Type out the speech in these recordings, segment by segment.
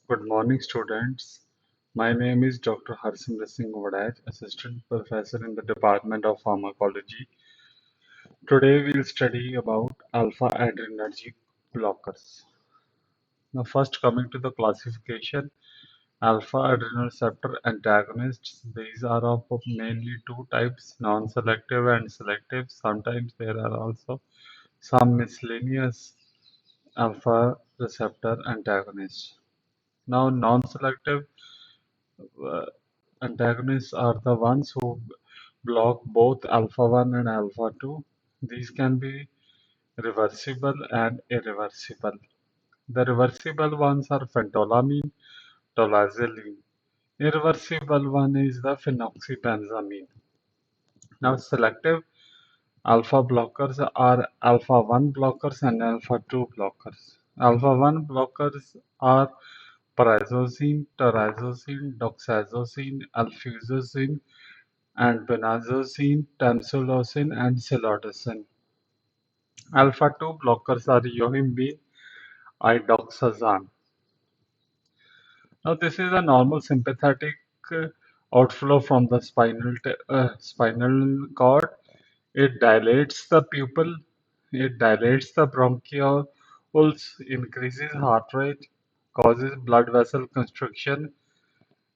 Good morning, students. My name is Dr. Harsimrat Singh Wadaj, Assistant Professor in the Department of Pharmacology. Today we'll study about alpha adrenergic blockers. Now, first coming to the classification, alpha adrenal receptor antagonists. These are of mainly two types, non-selective and selective. Sometimes there are also some miscellaneous alpha receptor antagonists. Now, non-selective uh, antagonists are the ones who block both alpha 1 and alpha 2. These can be reversible and irreversible. The reversible ones are phentolamine, tolazoline. Irreversible one is the phenoxybenzamine. Now, selective alpha blockers are alpha 1 blockers and alpha 2 blockers. Alpha 1 blockers are pyrazosine, taurazosine, doxazosine, alfuzosin, and benazosine, tamsulosin, and silodosin. Alpha 2 blockers are yohimbine, idoxazan. Now, this is a normal sympathetic outflow from the spinal cord. It dilates the pupil, it dilates the bronchioles, increases heart rate, causes blood vessel constriction,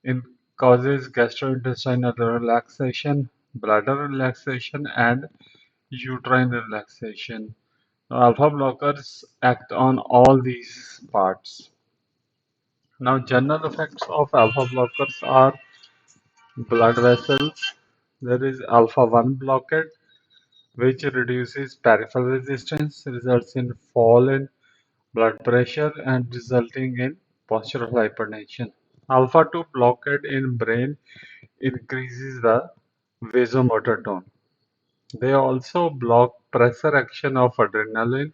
in causes gastrointestinal relaxation, bladder relaxation, and uterine relaxation. Alpha blockers act on all these parts. Now, general effects of alpha blockers are blood vessels. There is alpha 1 blockade, which reduces peripheral resistance, results in fall in blood pressure, and resulting in postural hypertension. Alpha 2 blockade in brain increases the vasomotor tone. They also block pressure action of adrenaline,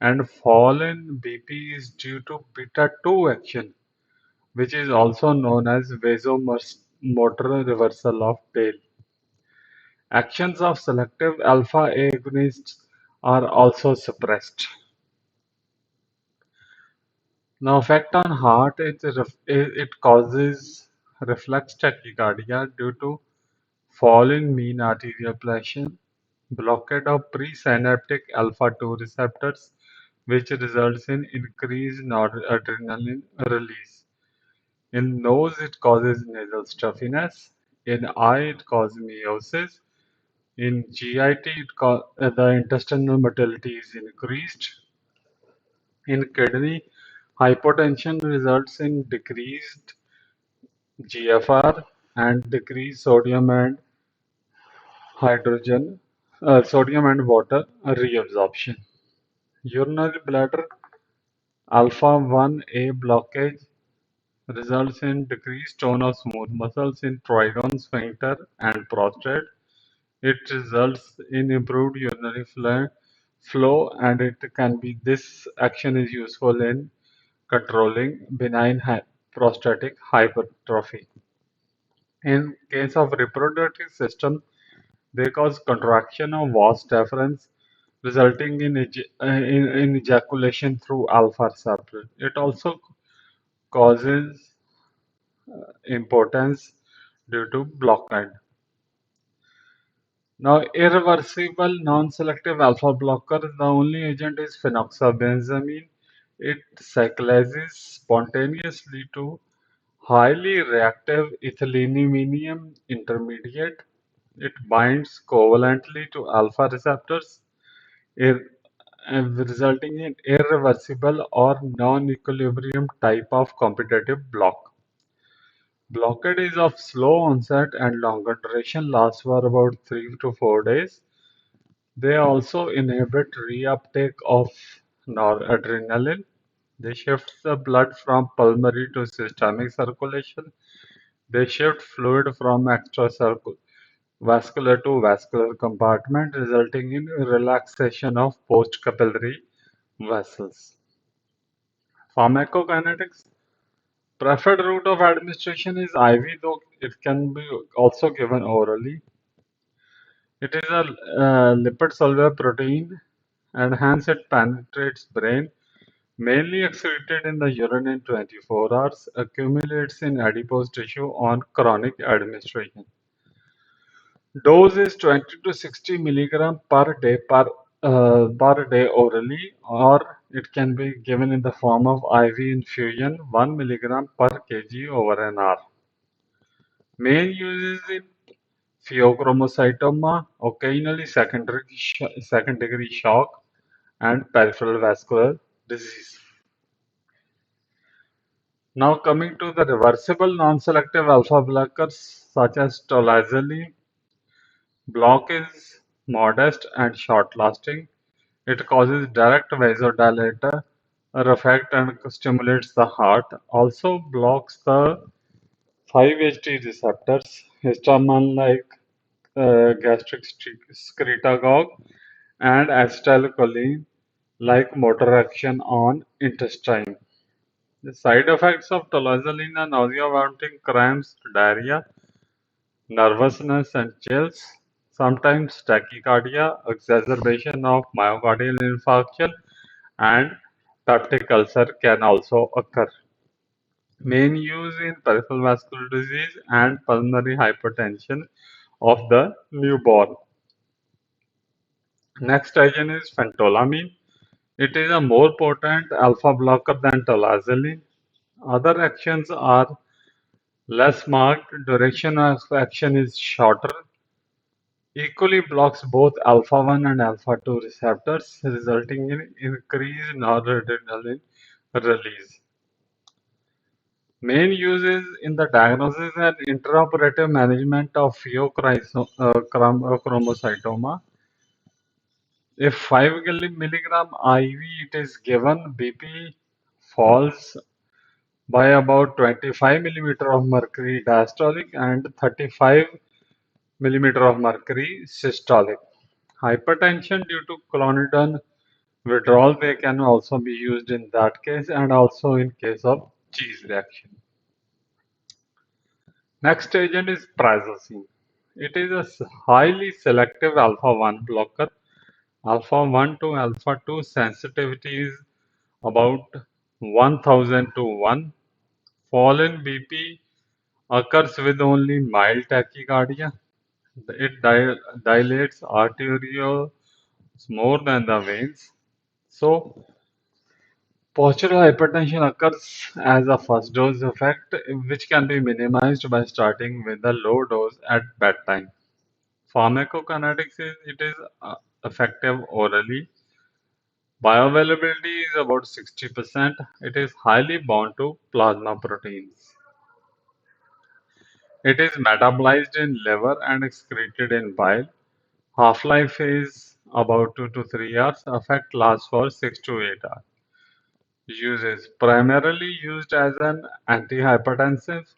and fall in BP is due to beta 2 action, which is also known as vasomotor reversal of tail. Actions of selective alpha agonists are also suppressed. Now, effect on heart, it causes reflex tachycardia due to fall in mean arterial pressure, blockade of presynaptic alpha-2 receptors, which results in increased noradrenaline release. In nose, it causes nasal stuffiness. In eye, it causes meiosis. In GIT, the intestinal motility is increased. In kidney, hypotension results in decreased GFR and decreased hydrogen, sodium and water reabsorption. Urinary bladder alpha 1A blockage results in decreased tone of smooth muscles in trigone, sphincter, and prostate. It results in improved urinary flow, and this action is useful in controlling benign prostatic hypertrophy. In case of reproductive system, they cause contraction of vas deferens, resulting in ejaculation through alpha receptor. It also causes impotence due to blockade. Now, irreversible non-selective alpha blocker, the only agent is phenoxybenzamine. It cyclizes spontaneously to highly reactive ethyleneminium intermediate. It binds covalently to alpha receptors, resulting in irreversible or non-equilibrium type of competitive block. Blockade is of slow onset and longer duration, lasts for about 3 to 4 days. They also inhibit reuptake of noradrenaline. They shift the blood from pulmonary to systemic circulation. They shift fluid from extravascular to vascular compartment, resulting in relaxation of postcapillary vessels. Pharmacokinetics. Preferred route of administration is IV, though it can be also given orally. It is a lipid soluble protein, and hence it penetrates brain, Mainly excreted in the urine in 24 hours, accumulates in adipose tissue on chronic administration. Dose is 20 to 60 milligram per day orally, or it can be given in the form of IV infusion 1 milligram per kg over an hour. Main uses in pheochromocytoma, occasionally second degree shock, and peripheral vascular disease. Now coming to the reversible non-selective alpha blockers such as tolazolene, block is modest and short-lasting. It causes direct vasodilator effect and stimulates the heart. Also blocks the 5-HT receptors, histamine-like gastric secretagogue, and acetylcholine like motor action on intestine. The side effects of tolazolene are nausea, vomiting, cramps, diarrhea, nervousness and chills, sometimes tachycardia, exacerbation of myocardial infarction, and peptic ulcer can also occur. Main use in peripheral vascular disease and pulmonary hypertension of the newborn. Next agent is phentolamine. It is a more potent alpha blocker than tolazolene. Other actions are less marked, duration of action is shorter, equally blocks both alpha-1 and alpha-2 receptors, resulting in increased noradrenaline release. Main use is in the diagnosis and intraoperative management of pheochromocytoma. If 5 milligram IV it is given, BP falls by about 25 millimeter of mercury diastolic and 35 millimeter of mercury systolic. Hypertension due to clonidine withdrawal, they can also be used in that case and also in case of cheese reaction. Next agent is prazosin. It is a highly selective alpha-1 blocker. Alpha-1 to alpha-2 sensitivity is about 1000 to 1. Fall in BP occurs with only mild tachycardia. It dilates arterioles more than the veins. So, postural hypertension occurs as a first dose effect, which can be minimized by starting with a low dose at bedtime. Pharmacokinetics is it is effective orally. Bioavailability is about 60%. It is highly bound to plasma proteins. It is metabolized in liver and excreted in bile. Half-life is about 2 to 3 hours. Effect lasts for 6 to 8 hours. Uses primarily used as an antihypertensive.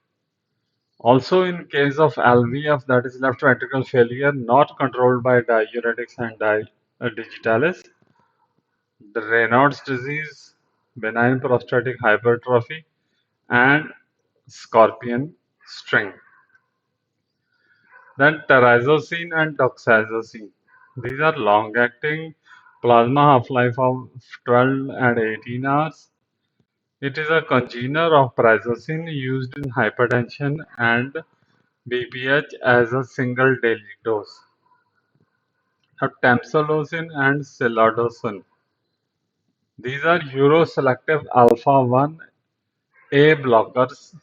Also in case of LVF, that is left ventricle failure, not controlled by diuretics and digitalis. The Raynaud's disease, benign prostatic hypertrophy, and scorpion string. Then terazosin and doxazosine. These are long-acting, plasma half-life of 12 and 18 hours. It is a congener of prazosin used in hypertension and BPH as a single daily dose. Now, tamsulosin and silodosin. These are uroselective alpha-1 A blockers.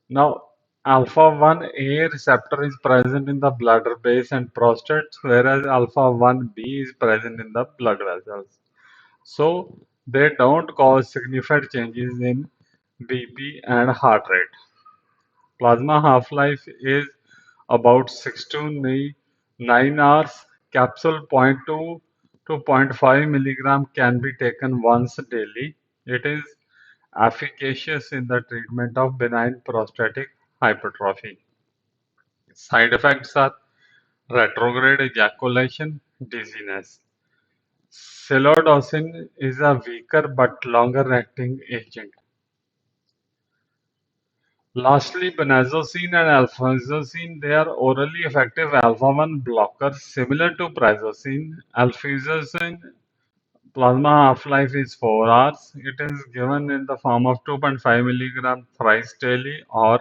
Now, alpha-1 A receptor is present in the bladder base and prostate, whereas alpha-1 B is present in the blood vessels. So, they don't cause significant changes in BP and heart rate. Plasma half-life is about 6 to 9 hours. Capsule zero point 0.2 to zero point 0.5 milligram can be taken once daily. It is efficacious in the treatment of benign prostatic hypertrophy. Side effects are retrograde ejaculation, dizziness. Silodosin is a weaker but longer acting agent. Lastly, benazocine and alfuzosin, they are orally effective alpha-1 blockers similar to prazosin. Alfuzosin Plasma half-life is 4 hours. It is given in the form of 2.5 milligram thrice daily or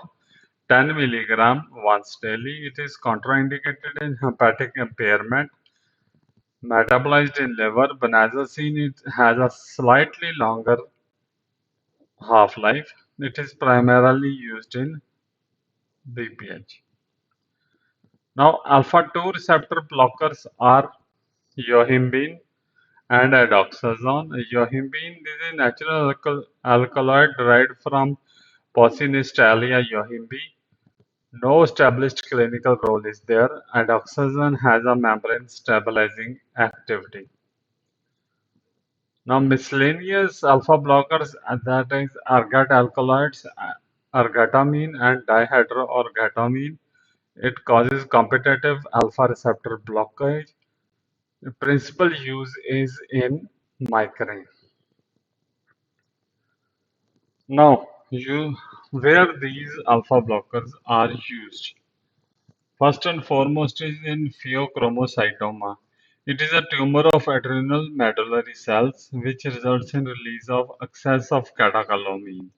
10 milligram once daily. It is contraindicated in hepatic impairment. Metabolized in liver, Banazocine it has a slightly longer half-life. It is primarily used in BPH. Now, alpha-2 receptor blockers are yohimbine and edoxazole. Yohimbine is a natural alkaloid derived from Pocinistalia yohimbi. No established clinical role is there, and oxazole has a membrane stabilizing activity. Now, miscellaneous alpha blockers, that is ergot alkaloids, ergotamine and dihydroergotamine. It causes competitive alpha receptor blockage. The principal use is in migraine. Now, where these alpha blockers are used. First and foremost is in pheochromocytoma. It is a tumor of adrenal medullary cells which results in release of excess of catecholamiine.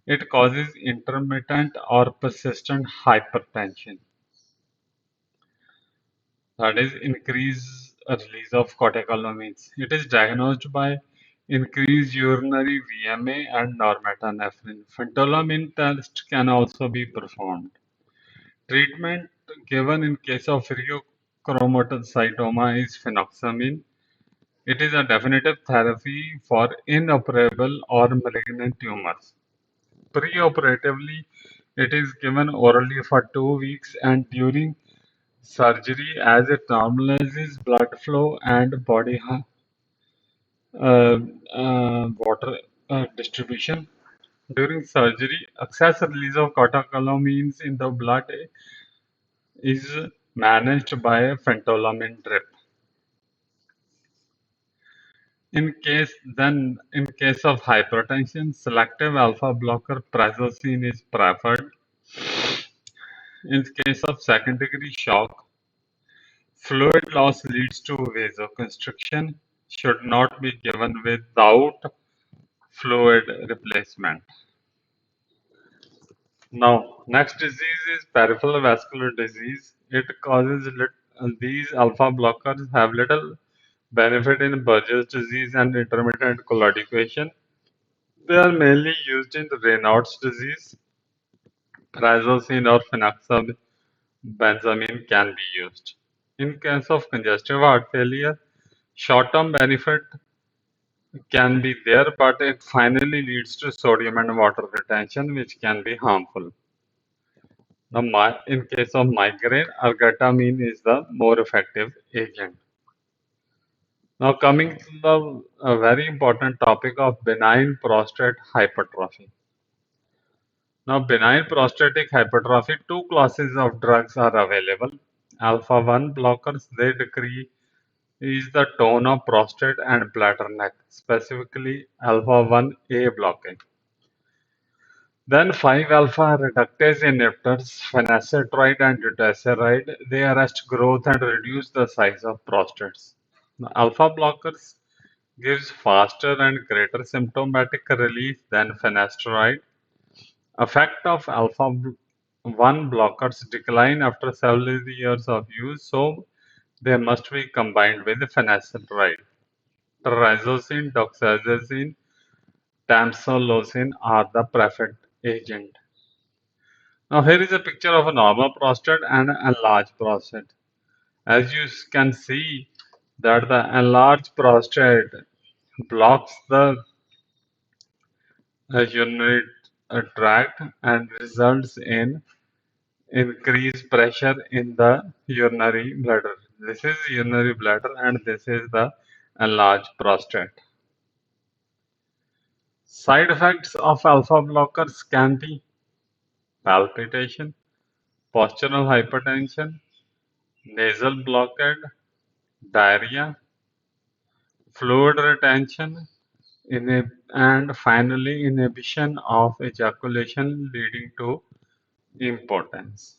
It causes intermittent or persistent hypertension, that is, increased release of catecholamines. It is diagnosed by increased urinary VMA and norepinephrine. Phentolamine test can also be performed. Treatment given in case of pheochromocytoma is phenoxamine. It is a definitive therapy for inoperable or malignant tumors. Preoperatively, it is given orally for 2 weeks and during surgery as it normalizes blood flow and body water distribution. During surgery, excess release of catecholamines in the blood is managed by a phentolamine drip. In case of hypertension, selective alpha blocker prazosin is preferred. In case of second degree shock, fluid loss leads to vasoconstriction, should not be given without fluid replacement. Now, next disease is peripheral vascular disease. It causes these alpha blockers have little benefit in Buerger's disease and intermittent claudication. They are mainly used in Raynaud's disease. Prazosin or phenoxybenzamine can be used. In case of congestive heart failure, short-term benefit can be there, but it finally leads to sodium and water retention, which can be harmful. Now, in case of migraine, ergotamine is the more effective agent. Now, coming to the very important topic of benign prostate hypertrophy. Now, benign prostatic hypertrophy, two classes of drugs are available. Alpha 1 blockers, they decrease the tone of prostate and bladder neck, specifically alpha 1A blockade. Then 5-alpha reductase inhibitors, finasteride and dutasteride, they arrest growth and reduce the size of prostates. The alpha blockers gives faster and greater symptomatic relief than finasteride. Effect of alpha-1 blockers decline after several years of use, so they must be combined with finasteride. Trazodone, doxazine, tamsulosin are the preferred agent. Now here is a picture of a normal prostate and a enlarged prostate. As you can see that the enlarged prostate blocks the urinary tract and results in increased pressure in the urinary bladder. This is urinary bladder and this is the enlarged prostate. Side effects of alpha blockers can be palpitation, postural hypertension, nasal blockade, diarrhea, fluid retention, and finally inhibition of ejaculation leading to impotence.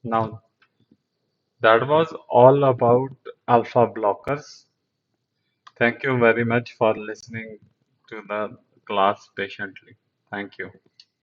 Now, that was all about alpha blockers. Thank you very much for listening to the class patiently. Thank you.